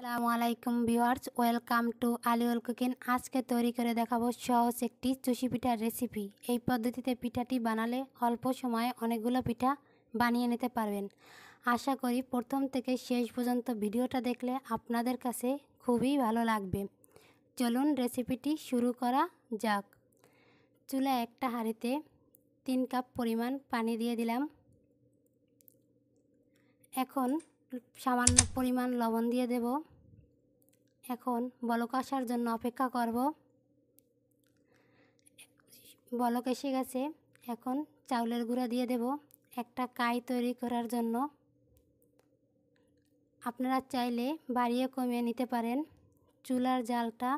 আসসালামু আলাইকুম viewers, welcome to আলিউল cooking. আজকে তৈরি করে দেখাবো সহজ একটি চুষি পিঠার রেসিপি। এই পদ্ধতিতে পিঠাটি বানালে অল্প সময়ে অনেকগুলো পিঠা বানিয়ে নিতে পারবেন। আশা করি প্রথম থেকে শেষ পর্যন্ত ভিডিওটা দেখলে আপনাদের কাছে খুবই ভালো লাগবে। চলুন রেসিপিটি শুরু করা যাক। চুলায় একটা হাঁড়িতে 3 কাপ পরিমাণ পানি দিয়ে দিলাম। এখন সামান্য পরিমাণ লবণ দিয়ে দেব। এখন বলক আসার জন্য অপেক্ষা করব। বলক এসে গেছে। এখন চাউলের গুঁড়া দিয়ে দেব একটা কাই তৈরি করার জন্য। আপনারা চাইলে বাড়িয়ে কমিয়ে নিতে পারেন। চুলার জালটা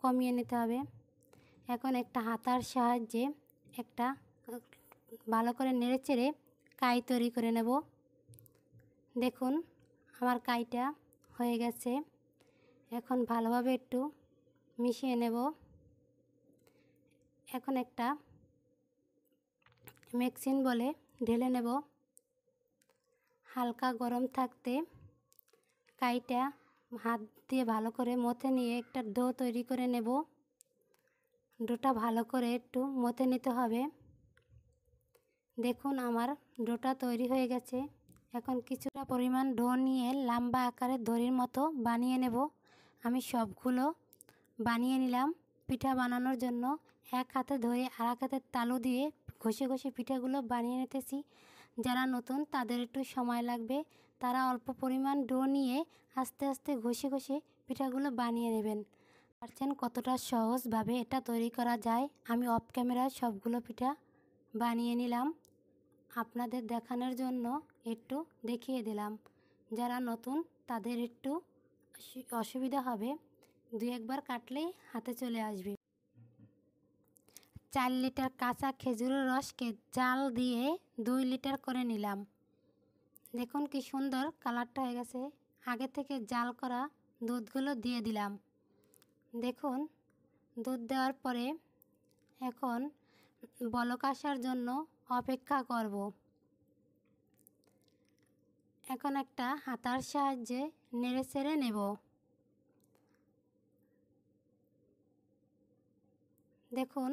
কমিয়ে নিতে হবে। এখন একটা হাতার সাহায্যে একটা ভালো করে নেড়েচেড়ে কাই তৈরি করে নেব। দেখুন আমার কাইটা হয়ে গেছে। এখন ভালোভাবে একটু মিশিয়ে নেব। এখন একটা মিক্সিং বলে ঢেলে নেব। হালকা গরম থাকতে কাইটা হাত দিয়ে ভালো করে মথে নিয়ে একটা ডো তৈরি করে নেব। ডোটা ভালো করে একটু মথে নিতে হবে। দেখুন আমার ডোটা তৈরি হয়ে গেছে। এখন কিছুটা পরিমাণ ডো নিয়ে লম্বা আকারে দড়ির মতো বানিয়ে নেব। আমি সবগুলো বানিয়ে নিলাম। পিঠা বানানোর জন্য এক হাতে ধরে আর এক হাতে তালু দিয়ে ঘষে ঘষে পিঠাগুলো বানিয়ে নিতেছি। যারা নতুন তাদের একটু সময় লাগবে, তারা অল্প পরিমাণ ডো নিয়ে আস্তে আস্তে ঘষে ঘষে পিঠাগুলো বানিয়ে নেবেন। পারছেন কতটা সহজভাবে এটা তৈরি করা যায়। আমি অফ ক্যামেরায় সবগুলো পিঠা বানিয়ে নিলাম, আপনাদের দেখানোর জন্য একটু দেখিয়ে দিলাম। যারা নতুন তাদের একটু অসুবিধা হবে, 2-1 বার কাটলেই হাতে চলে আসবে। 4 লিটার কাঁচা খেজুরের রসকে জাল দিয়ে 2 লিটার করে নিলাম। দেখুন কি সুন্দর কালারটা হয়ে গেছে। আগে থেকে জাল করা দুধগুলো দিয়ে দিলাম। দেখুন দুধ দেওয়ার পরে এখন বলক আসার জন্য অপেক্ষা করব। এখন একটা হাতার সাহায্যে নেড়ে চেড়ে নেব। দেখুন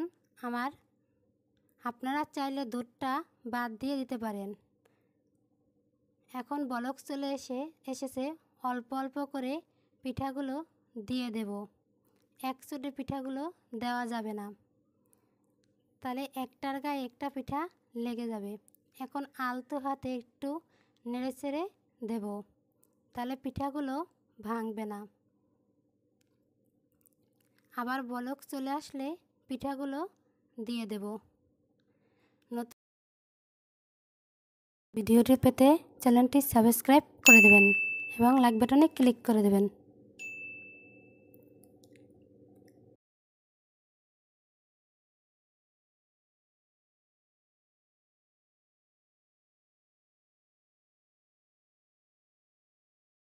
আপনারা চাইলে দুধটা বাদ দিয়ে দিতে পারেন। এখন বলক চলে এসেছে। অল্প অল্প করে পিঠাগুলো দিয়ে দেব। একসাথে পিঠাগুলো দেওয়া যাবে না, তাহলে একটার গায়ে একটা পিঠা লেগে যাবে। এখন আলতো হাতে একটু নেড়ে চেড়ে দেব, তাহলে পিঠাগুলো ভাঙবে না। আবার বলক চলে আসলে পিঠাগুলো দিয়ে দেব। নতুন ভিডিওটি পেতে চ্যানেলটি সাবস্ক্রাইব করে দেবেন এবং লাইক বাটনে ক্লিক করে দেবেন।